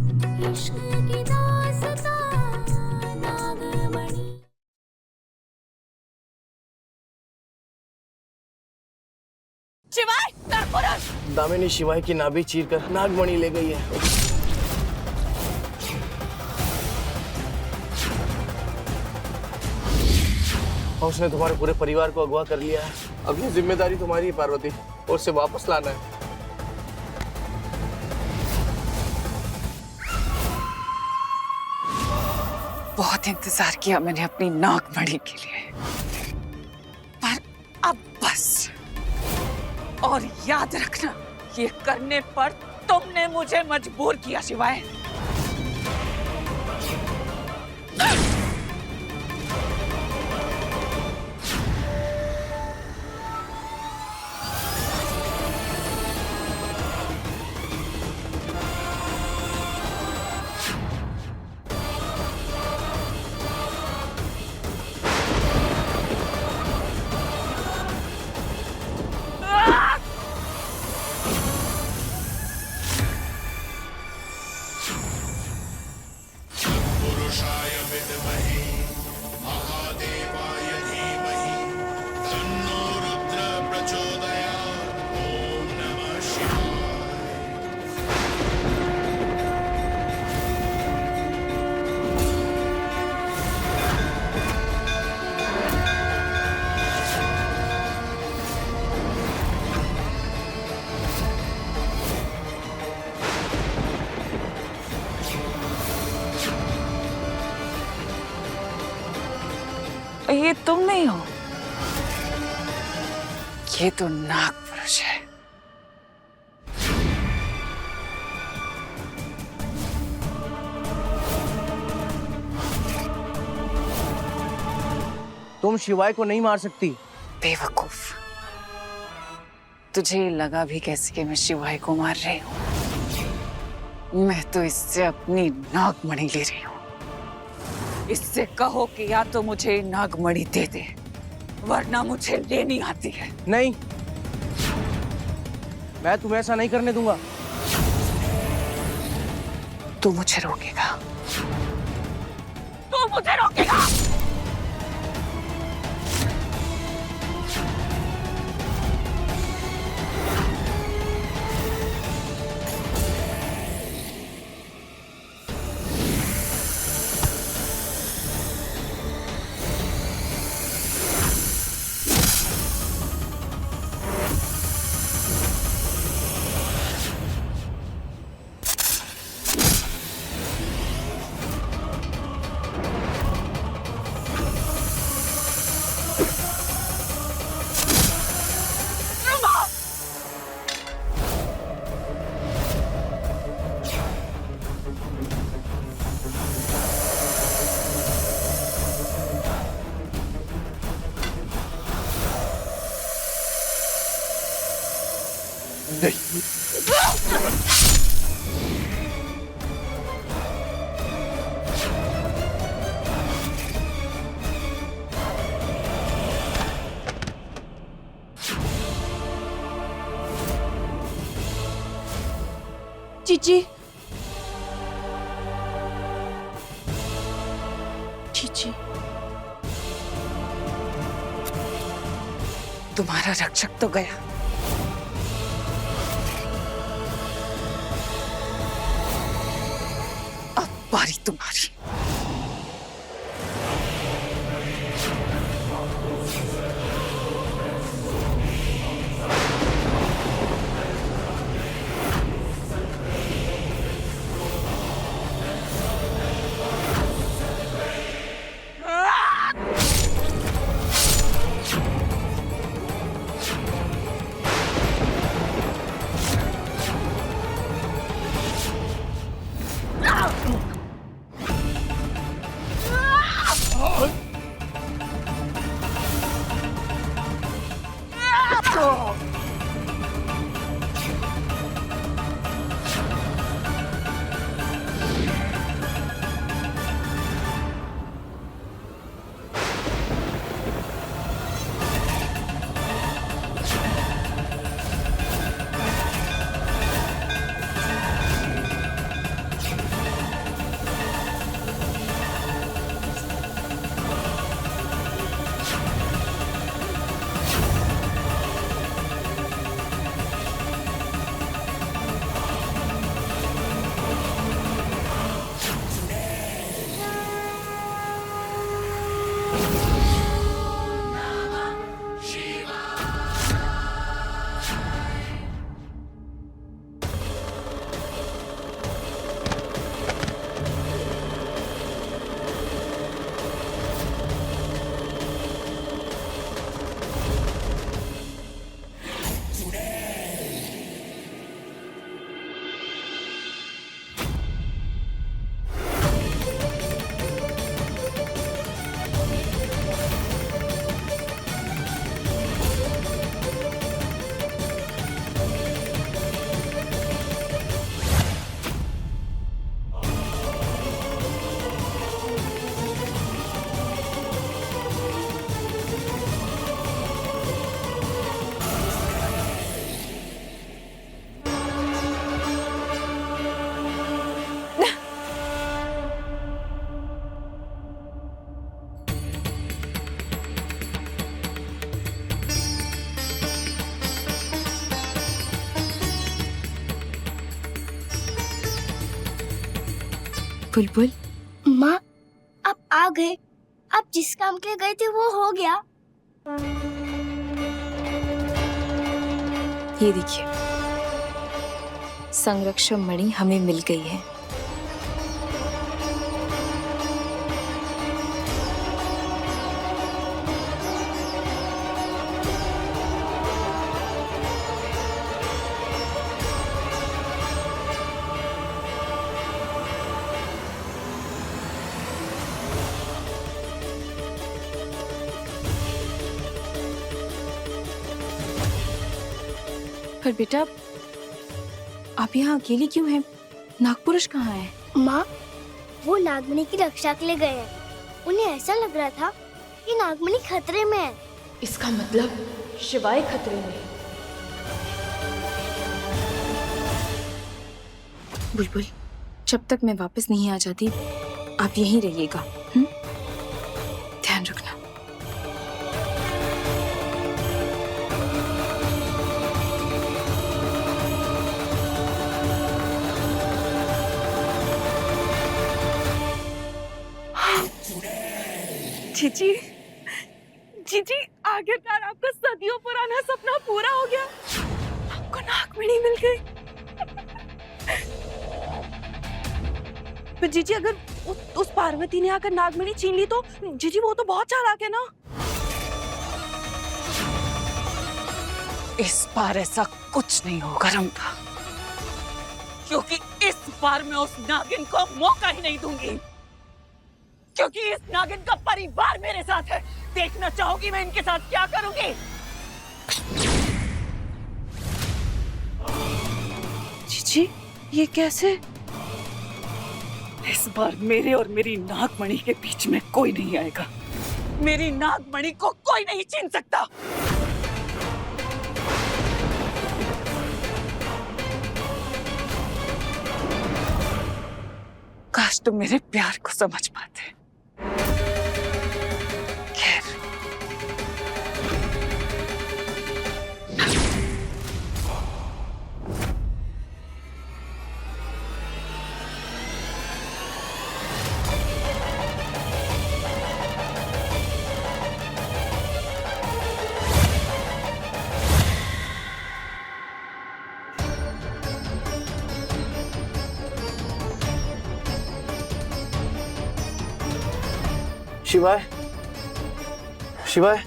इश्क की दास्तां नागमणि। शिवाय नरपुरुष! दामिनी शिवाय की नाभि चीरकर नागमणि ले गई है। और उसने तुम्हारे पूरे परिवार को अगवा कर लिया है। अब ये जिम्मेदारी तुम्हारी है पार्वती, और उसे वापस लाना है। बहुत इंतजार किया मैंने अपनी नागमणि के लिए, पर अब बस। और याद रखना, ये करने पर तुमने मुझे मजबूर किया शिवाय। ये तुम नहीं हो, ये तो नागपुरुष है। तुम शिवाय को नहीं मार सकती। बेवकूफ, तुझे लगा भी कैसे कि मैं शिवाय को मार रही हूं? मैं तो इससे अपनी नागमणि ले रही हूं। इससे कहो कि या तो मुझे नागमणि दे दे, वरना मुझे लेनी आती है। नहीं, मैं तुम्हें ऐसा नहीं करने दूंगा। तू मुझे रोकेगा? तू मुझे रोकेगा? चीची, चीची, तुम्हारा रक्षक तो गया, अब बारी तुम्हारी। बुलबुल, माँ, आप आ गए। आप जिस काम के लिए गए थे वो हो गया। ये देखिए, संरक्षण मणि हमें मिल गई है। पर बेटा, आप यहाँ अकेली क्यों हैं? नागपुरुष कहाँ है? माँ, वो नागमणि की रक्षा के लिए गए हैं। उन्हें ऐसा लग रहा था कि नागमणि खतरे में है। इसका मतलब शिवाय खतरे में है। बुलबुल, जब तक मैं वापस नहीं आ जाती, आप यहीं रहिएगा। ध्यान रखना। जीजी, जीजी, आखिरकार आपका सदियों पुराना सपना पूरा हो गया। आपको नागमणि मिल गई। पर जीजी, अगर उस पार्वती ने आकर नागमणि छीन ली तो जीजी वो तो बहुत चालाक है ना। इस बार ऐसा कुछ नहीं होगा रंभा, क्योंकि इस बार मैं उस नागिन को मौका ही नहीं दूंगी, क्योंकि इस नागिन का परिवार मेरे साथ है। देखना चाहोगी मैं इनके साथ क्या करूंगी? जीजी, ये कैसे? इस बार मेरे और मेरी नागमणि के बीच में कोई नहीं आएगा। मेरी नागमणि को कोई नहीं छीन सकता। काश तुम मेरे प्यार को समझ पाते। खैर, शिवाय, शिवाय,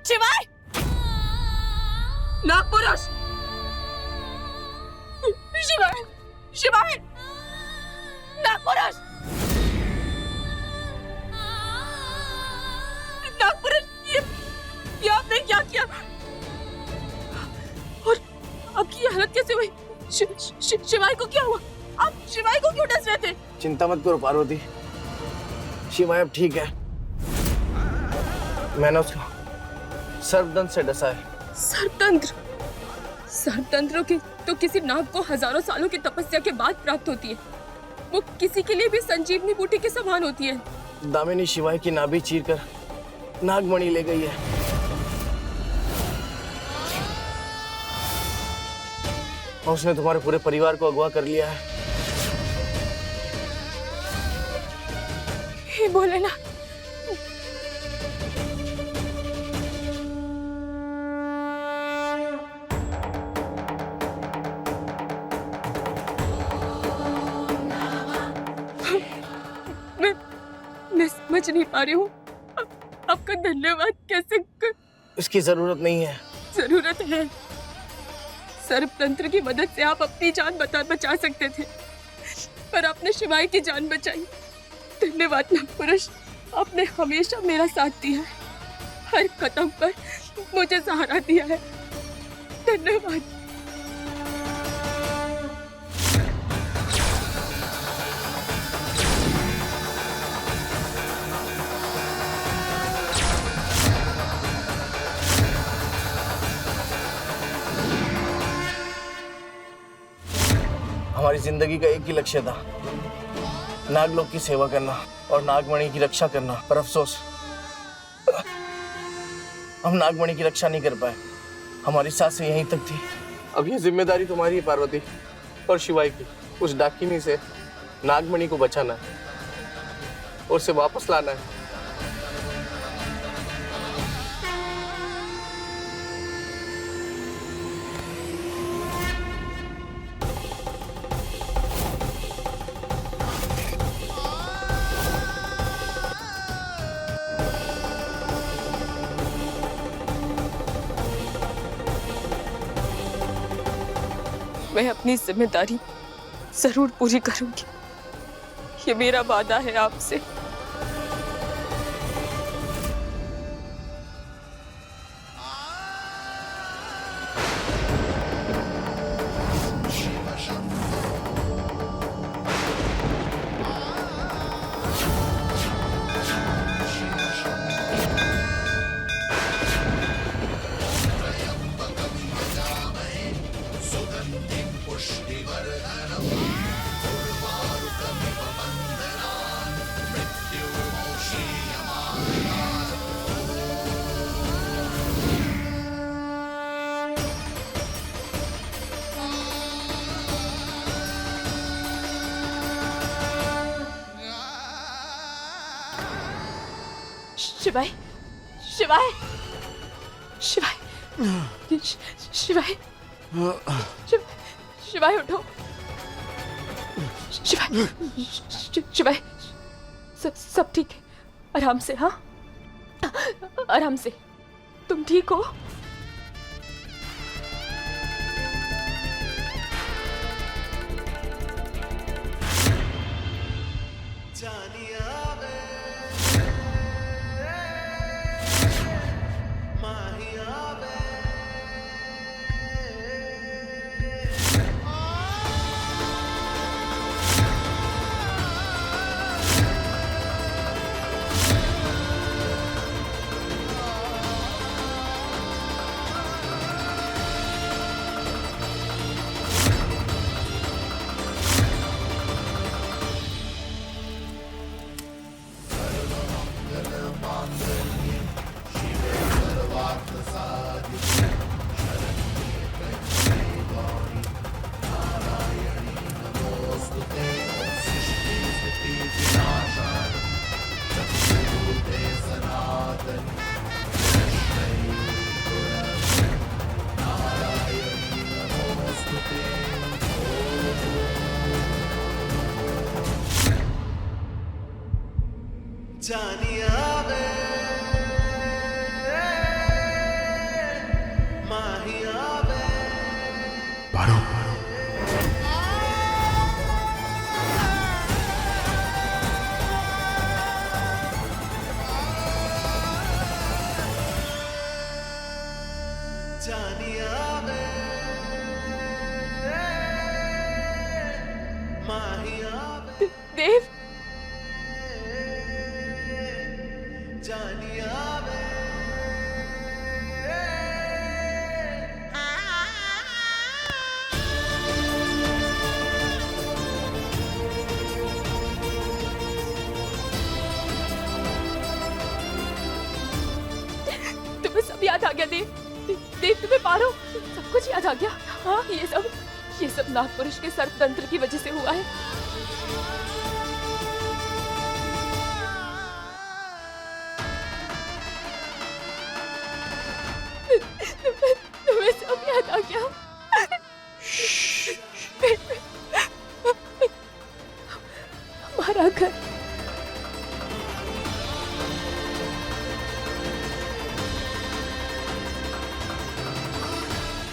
शिवाय, नागपुरुष, शिवाय, शिवाय, नागपुरुष, नागपुरुष, ये आपने क्या किया? और आपकी ये हालत कैसे हुई? शिवाय को क्या हुआ? आप शिवाय को क्यों डस रहे थे? चिंता मत करो पार्वती, शिवाय अब ठीक है। मैंने उसको सर्पदंत से डसा है। सर्पतंत्र? सर्पतंत्रों की तो किसी नाग को हजारों सालों की तपस्या के बाद प्राप्त होती है। वो किसी के लिए भी संजीवनी बूटी के समान होती है। दामिनी शिवाय की नाभि चीरकर नागमणि ले गई है। और उसने तुम्हारे पूरे परिवार को अगवा कर लिया है। हे बोले ना, मैं समझ नहीं पा रही हूँ आपका धन्यवाद कैसे इसकी जरूरत नहीं है। जरूरत है। सर्पतंत्र की मदद से आप अपनी जान बचा सकते थे, पर आपने शिवाय की जान बचाई। धन्यवाद नागपुरुष, आपने हमेशा मेरा साथ दिया है, हर कदम पर मुझे सहारा दिया है। धन्यवाद। हमारी जिंदगी का एक ही लक्ष्य था, नागलोक की सेवा करना और नागमणि की रक्षा करना। पर अफसोस, हम नागमणि की रक्षा नहीं कर पाए। हमारी सांसें यहीं तक थी। अब ये जिम्मेदारी तुम्हारी है पार्वती और शिवाई की। उस डाकिनी से नागमणि को बचाना है और उसे वापस लाना है। मैं अपनी जिम्मेदारी जरूर पूरी करूंगी, ये मेरा वादा है आपसे। शिवाय, शिवाय, शिवाय, शिवाय, शिवाय उठो। शिवाय, शिवाय, सब ठीक है? आराम से, हाँ, आराम से। तुम ठीक हो? देव, तुम्हें सब याद आ गया देव। देव, तुम्हें पारो सब कुछ याद आ गया। हाँ, ये सब नागपुरुष के सर्पतंत्र की वजह से हुआ है। तुम्हें सब याद आ गया। हमारा घर,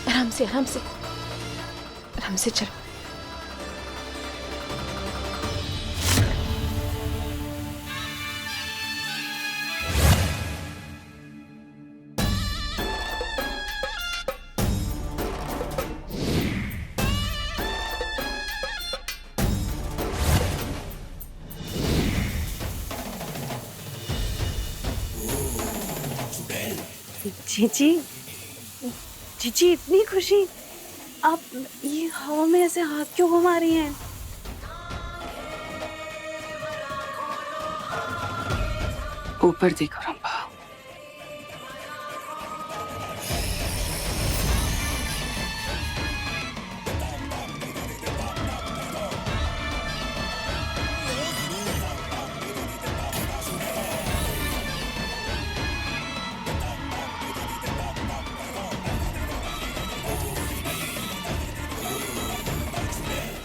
आराम से, आराम से, आराम से चलो। जीजी, जीजी इतनी खुशी आप ये हवा में ऐसे हाथ क्यों घुमा रही हैं? ऊपर देखो रंभा।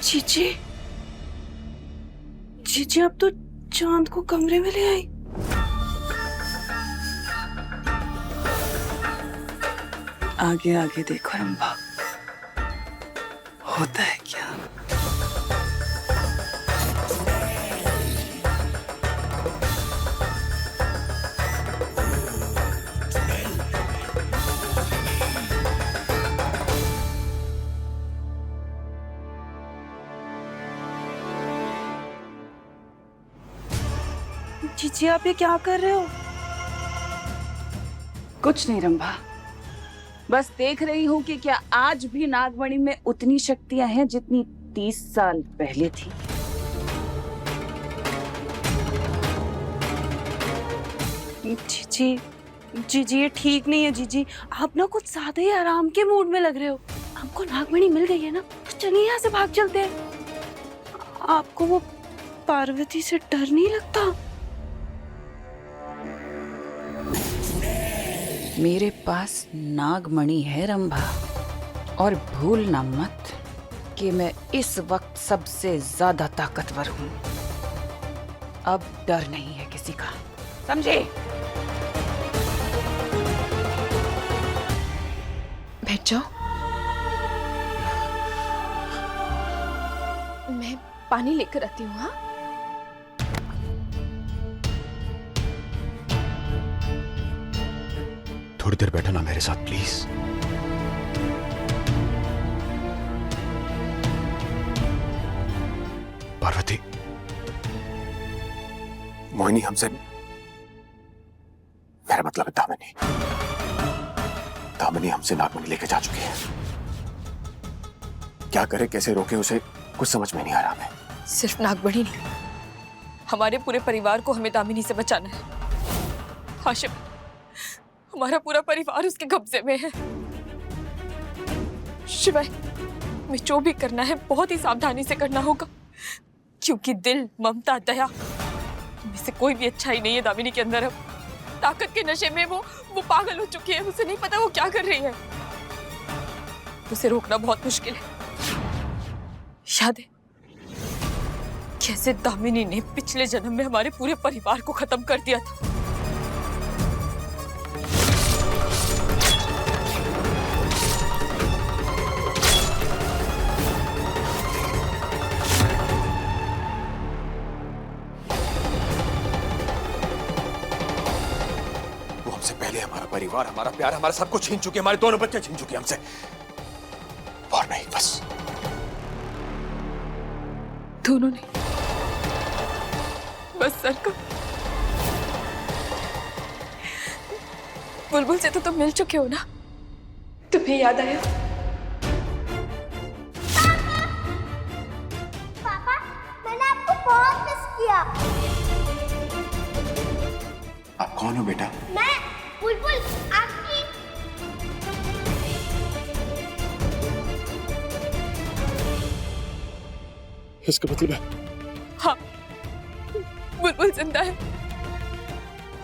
जीजी, जीजी अब तो चांद को कमरे में ले आई। आगे आगे देखो रंभा, होता है क्या? जीजी आप ये क्या कर रहे हो? कुछ नहीं रंभा, बस देख रही हूँ कि क्या आज भी नागमणि में उतनी शक्तियां हैं जितनी 30 साल पहले थी। जीजी, जीजी ये ठीक नहीं है जीजी। आप ना कुछ ज्यादा ही आराम के मूड में लग रहे हो। हमको नागमणि मिल गई है ना, तो चलिए यहाँ से भाग चलते हैं। आपको वो पार्वती से डर नहीं लगता? मेरे पास नागमणि है रंभा, और भूलना मत कि मैं इस वक्त सबसे ज्यादा ताकतवर हूं। अब डर नहीं है किसी का, समझे? बैठ जाओ, मैं पानी लेकर आती हूँ। हाँ, थोड़ी देर बैठो ना मेरे साथ प्लीज। पार्वती, मोहिनी हमसे, मेरा मतलब है दामिनी, दामिनी हमसे नागमणि लेके जा चुकी है। क्या करे, कैसे रोके उसे, कुछ समझ में नहीं आ रहा हमें। सिर्फ नागमणि नहीं, हमारे पूरे परिवार को हमें दामिनी से बचाना है। हाशिम, हमारा पूरा परिवार उसके कब्जे में है। शिवाय, हमें जो भी करना है बहुत ही सावधानी से करना होगा, क्योंकि दिल, ममता, दया इनमें से कोई भी अच्छाई नहीं है दामिनी के अंदर। अब ताकत के नशे में वो पागल हो चुकी है। उसे नहीं पता वो क्या कर रही है। उसे रोकना बहुत मुश्किल है। याद है कैसे दामिनी ने पिछले जन्म में हमारे पूरे परिवार को खत्म कर दिया था। वो हमसे पहले हमारा परिवार, हमारा प्यार, हमारा सब कुछ छीन चुकी है। हमारे दोनों बच्चे छीन चुके हैं हमसे। और नहीं, बस दोनों नहीं, बस सर का। बुलबुल से तो तुम मिल चुके हो ना, तुम्हें याद आया? पापा, मैंने आपको बहुत मिस किया। आप कौन हो बेटा? मैं बुलबुल, आपकी। इसका मतलब है हाँ, बुलबुल जिंदा है।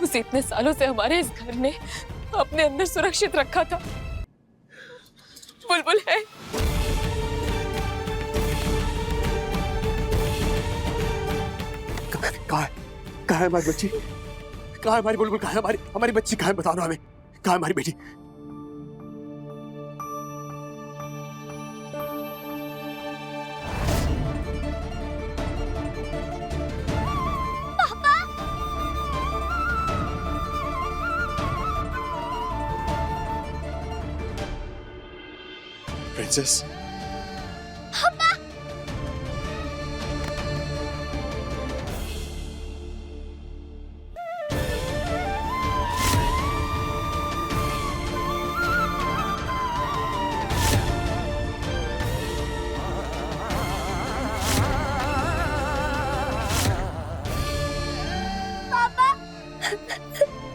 उसे इतने सालों से हमारे इस घर ने अपने अंदर सुरक्षित रखा था। बुलबुल है। कहाँ है? कहाँ है हमारी बच्ची? कहाँ है हमारी बुलबुल? कहाँ है हमारी बच्ची? कहाँ है? बताओ ना हमें, कहाँ है हमारी बेटी? प्रिंसेस, है